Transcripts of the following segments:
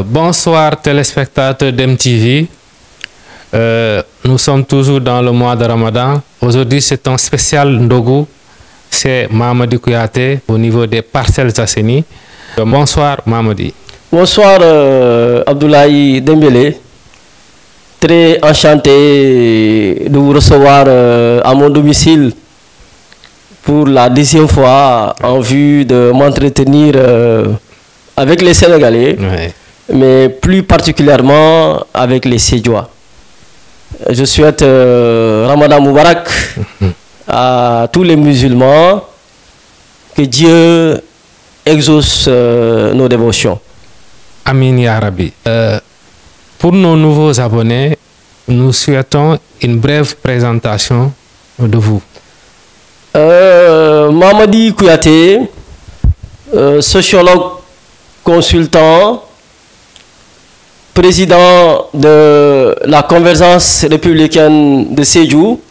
Bonsoir téléspectateurs d'MTV. Nous sommes toujours dans le mois de Ramadan. Aujourd'hui, c'est un spécial Ndogu. C'est Mamadi Kouyaté au niveau des Parcelles Assainies. Bonsoir Mamadi. Bonsoir Abdoulaye Dembélé. Très enchanté de vous recevoir à mon domicile pour la 10e fois en vue de m'entretenir avec les Sénégalais, mais plus particulièrement avec les Sédiois. Je souhaite Ramadan Moubarak à tous les musulmans, que Dieu exauce nos dévotions. Amin Ya Rabbi. Pour nos nouveaux abonnés, nous souhaitons une brève présentation de vous. Mamadi Kouyaté, sociologue, consultant, président de la Convergence républicaine de Sédhiou,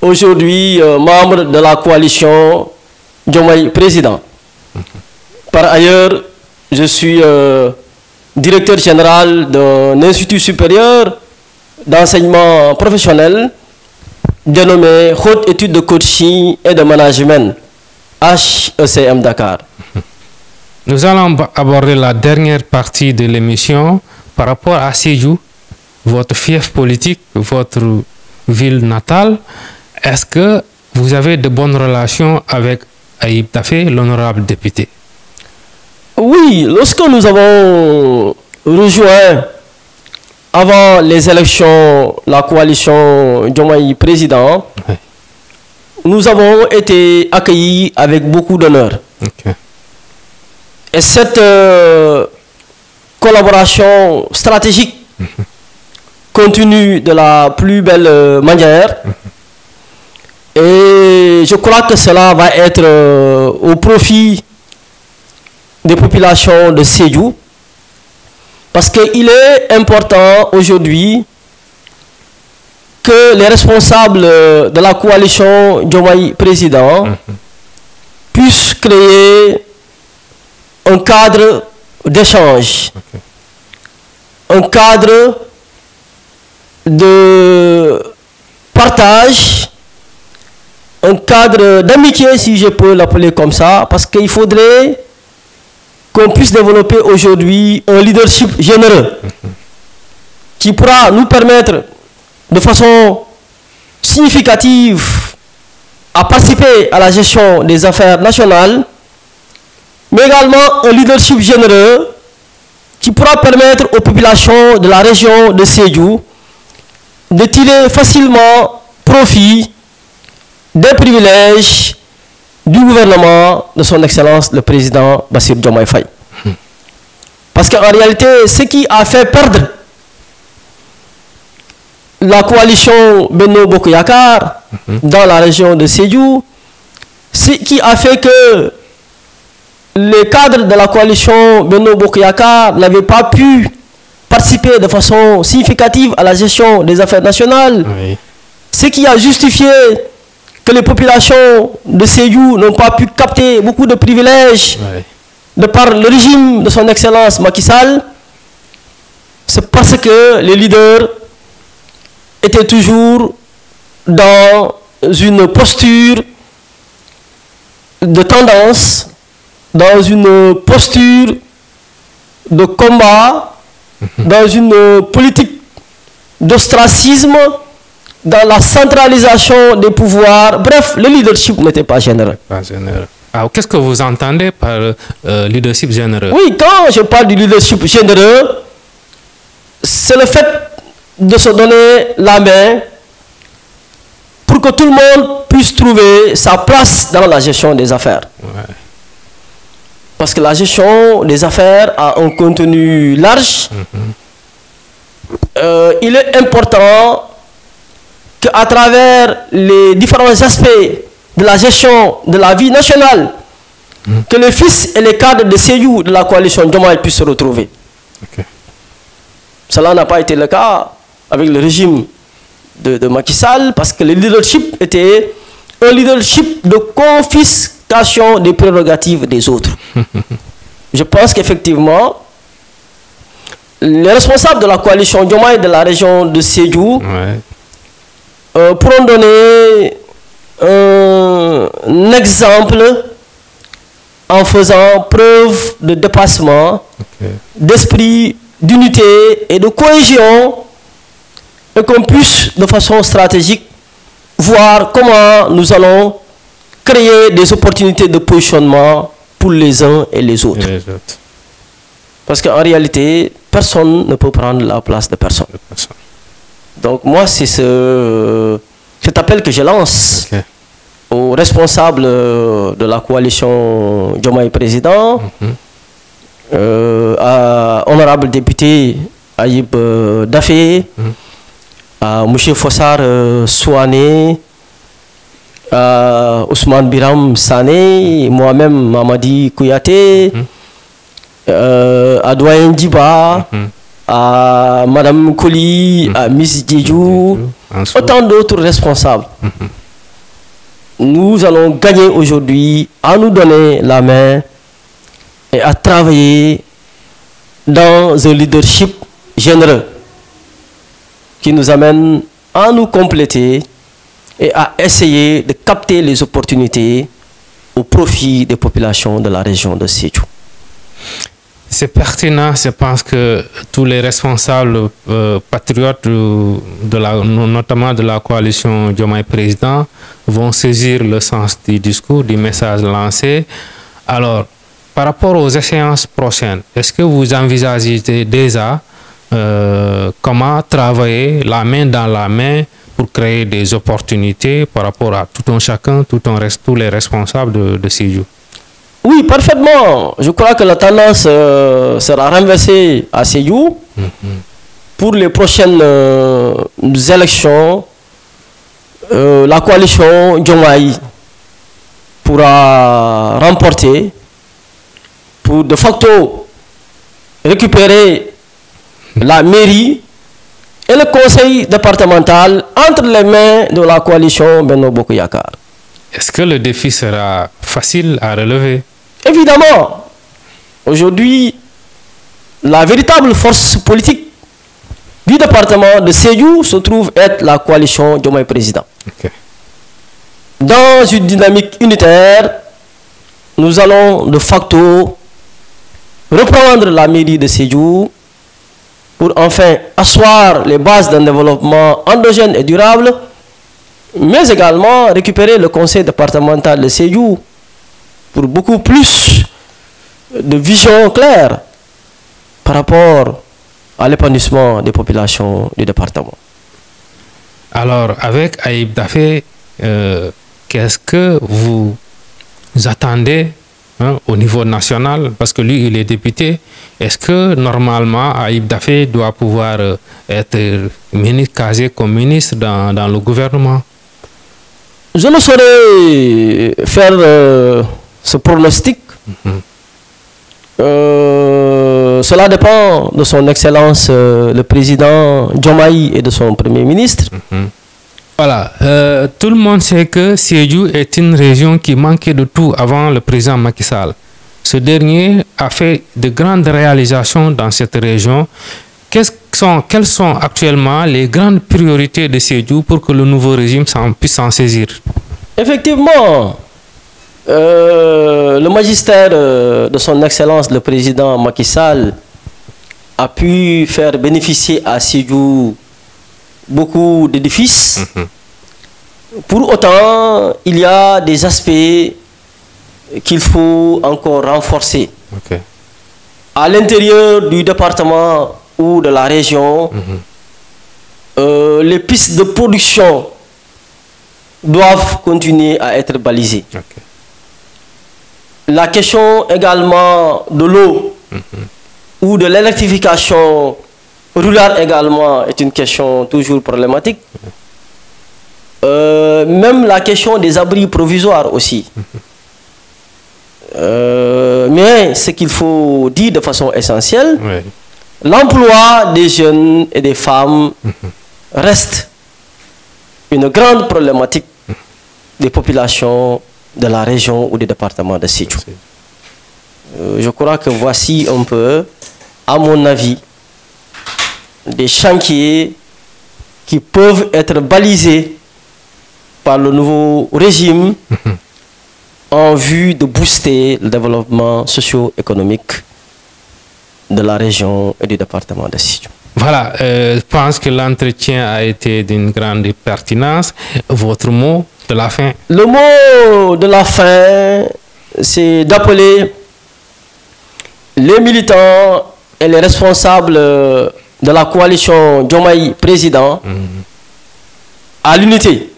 aujourd'hui membre de la coalition Diomaye Président. Par ailleurs, je suis directeur général d'un institut supérieur d'enseignement professionnel dénommé Haute Étude de Coaching et de Management, HECM Dakar. Nous allons aborder la dernière partie de l'émission par rapport à Sédhiou, votre fief politique, votre ville natale. Est-ce que vous avez de bonnes relations avec Ayib Daffé, l'honorable député? Oui, lorsque nous avons rejoint avant les élections la coalition Diomaye Président, nous avons été accueillis avec beaucoup d'honneur. Et cette collaboration stratégique continue de la plus belle manière. Et je crois que cela va être au profit des populations de Sédhiou. Parce qu'il est important aujourd'hui que les responsables de la coalition Diomaye Président puissent créer un cadre d'échange, un cadre de partage, un cadre d'amitié, si je peux l'appeler comme ça, parce qu'il faudrait qu'on puisse développer aujourd'hui un leadership généreux qui pourra nous permettre de façon significative à participer à la gestion des affaires nationales, mais également un leadership généreux qui pourra permettre aux populations de la région de Sédhiou de tirer facilement profit des privilèges du gouvernement de son Excellence le Président Bassirou Diomaye Faye. Parce qu'en réalité, ce qui a fait perdre la coalition Benno Bokk Yakaar dans la région de Sédhiou, ce qui a fait que les cadres de la coalition Benno Bokk Yakaar n'avaient pas pu participer de façon significative à la gestion des affaires nationales, ce qui a justifié que les populations de Sédhiou n'ont pas pu capter beaucoup de privilèges de par le régime de son Excellence Macky Sall, c'est parce que les leaders étaient toujours dans une posture de tendance, dans une posture de combat, dans une politique d'ostracisme, dans la centralisation des pouvoirs. Bref, le leadership n'était pas généreux. Qu'est-ce que vous entendez par leadership généreux? Oui, quand je parle du leadership généreux, c'est le fait de se donner la main pour que tout le monde puisse trouver sa place dans la gestion des affaires. Parce que la gestion des affaires a un contenu large. Il est important qu'à travers les différents aspects de la gestion de la vie nationale, que les fils et les cadres de Sédhiou de la coalition Diomaye puissent se retrouver. Cela n'a pas été le cas avec le régime de Macky Sall, parce que le leadership était un leadership de confiscation des prérogatives des autres. Je pense qu'effectivement, les responsables de la coalition Diomaye de la région de Sédhiou pourront donner un exemple en faisant preuve de dépassement, d'esprit, d'unité et de cohésion, et qu'on puisse de façon stratégique voir comment nous allons créer des opportunités de positionnement pour les uns et les autres. Parce qu'en réalité, personne ne peut prendre la place de personne. Donc moi, c'est cet appel que je lance aux responsables de la coalition Diomaye Président, à honorable député Ayib Daffé, à M. Fossar Souane, à Ousmane Biram Sané, moi-même Mamadi Kouyaté, à Doyen Djiba, à Madame Koli, à Miss Djedjou, autant d'autres responsables. Nous allons gagner aujourd'hui à nous donner la main et à travailler dans un leadership généreux qui nous amène à nous compléter et à essayer de capter les opportunités au profit des populations de la région de Sédhiou. C'est pertinent, je pense que tous les responsables patriotes, notamment de la coalition Diomaye Président, vont saisir le sens du discours, du message lancé. Alors, par rapport aux échéances prochaines, est-ce que vous envisagez déjà comment travailler la main dans la main pour créer des opportunités par rapport à tout un chacun, tous les responsables de Sédhiou? Oui, parfaitement. Je crois que la tendance sera renversée à Sédhiou pour les prochaines élections. La coalition Diomaye pourra remporter pour de facto récupérer la mairie et le conseil départemental entre les mains de la coalition Benno Bokk Yakaar. Est-ce que le défi sera facile à relever? Évidemment, aujourd'hui, la véritable force politique du département de Sédhiou se trouve être la coalition Diomaye Président. Dans une dynamique unitaire, nous allons de facto reprendre la mairie de Sédhiou pour enfin asseoir les bases d'un développement endogène et durable, mais également récupérer le conseil départemental de Sédhiou pour beaucoup plus de vision claire par rapport à l'épanouissement des populations du département. Alors, avec Ayib Daffé, qu'est-ce que vous attendez au niveau national? Parce que lui, il est député. Est-ce que normalement, Ayib Daffé doit pouvoir être casé comme ministre dans le gouvernement? Je ne saurais faire ce pronostic. Cela dépend de son Excellence le président Diomaye et de son Premier ministre. Voilà, tout le monde sait que Sédhiou est une région qui manquait de tout avant le président Macky Sall. Ce dernier a fait de grandes réalisations dans cette région. Quelles sont actuellement les grandes priorités de Sédhiou pour que le nouveau régime puisse s'en saisir? Effectivement, le magistère de son Excellence le président Macky Sall a pu faire bénéficier à Sédhiou beaucoup d'édifices. Pour autant, il y a des aspects qu'il faut encore renforcer. À l'intérieur du département ou de la région, les pistes de production doivent continuer à être balisées. La question également de l'eau ou de l'électrification rurale également est une question toujours problématique. Même la question des abris provisoires aussi. Mais ce qu'il faut dire de façon essentielle, l'emploi des jeunes et des femmes reste une grande problématique des populations de la région ou du département de Sédhiou. Je crois que voici un peu, à mon avis, des chantiers qui peuvent être balisés par le nouveau régime en vue de booster le développement socio-économique de la région et du département de Sédhiou. Voilà, je pense que l'entretien a été d'une grande pertinence. Votre mot de la fin? Le mot de la fin, c'est d'appeler les militants et les responsables de la coalition Diomaye Président à l'unité,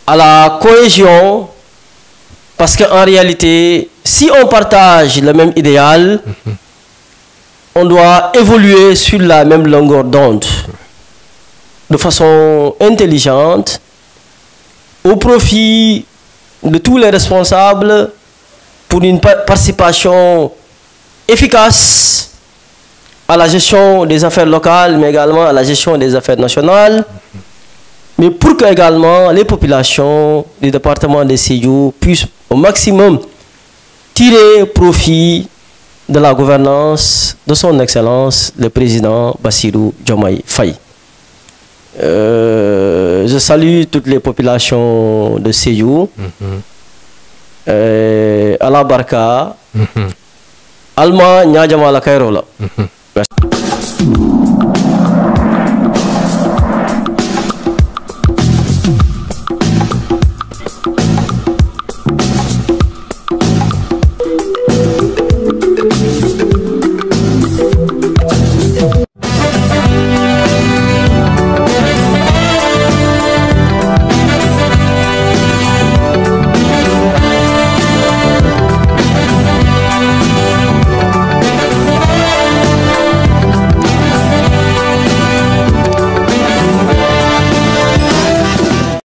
à la cohésion, parce qu'en réalité, si on partage le même idéal, on doit évoluer sur la même longueur d'onde, de façon intelligente, au profit de tous les responsables pour une participation efficace à la gestion des affaires locales, mais également à la gestion des affaires nationales, mais pour que également les populations du département de Sédhiou puissent au maximum tirer profit de la gouvernance de son Excellence, le président Bassirou Diomaye Faye. Je salue toutes les populations de Sédhiou, Ala Barka, Alma Nyadjama la Kairola. Merci.